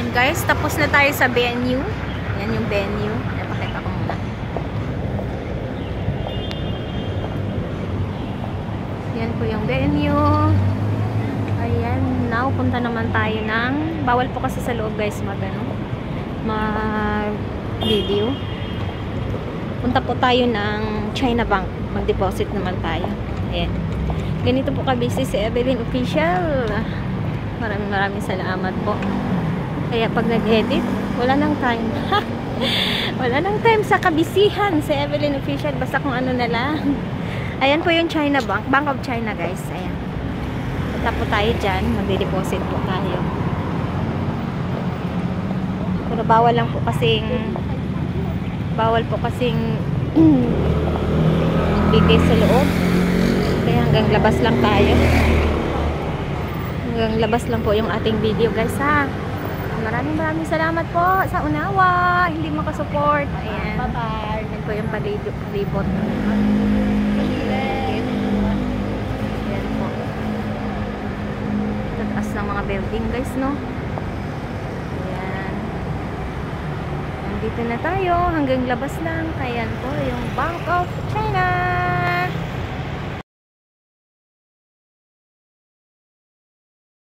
Ayan guys, tapos na tayo sa venue. Ayan yung venue. Napakita ko muna. Ayan po yung venue. Ayan, now punta naman tayo ng, bawal po kasi sa loob guys mag video. Punta po tayo ng China Bank. Mag-deposit naman tayo. Ayan. Ganito po kabisi si Evelyn Official. Maraming salamat po. Kaya pag nag-edit, wala nang time. Wala nang time sa kabisihan si Evelyn Official. Basta kung ano na lang. Ayan po yung China Bank. Bank of China guys. Ayan. Punta po tayo dyan. Mag-deposit po tayo. Pero bawal po kasing bigay sa loob. Kaya hanggang labas lang tayo. Hanggang labas lang po yung ating video guys ha. Maraming salamat po sa unawa. Hindi makasupport. Ayan. Bye-bye. Ayan po yung palibot. Ayan po. Tataas ng mga building guys no. Ayan. Nandito na tayo. Hanggang labas lang. Ayan po yung Bank of China.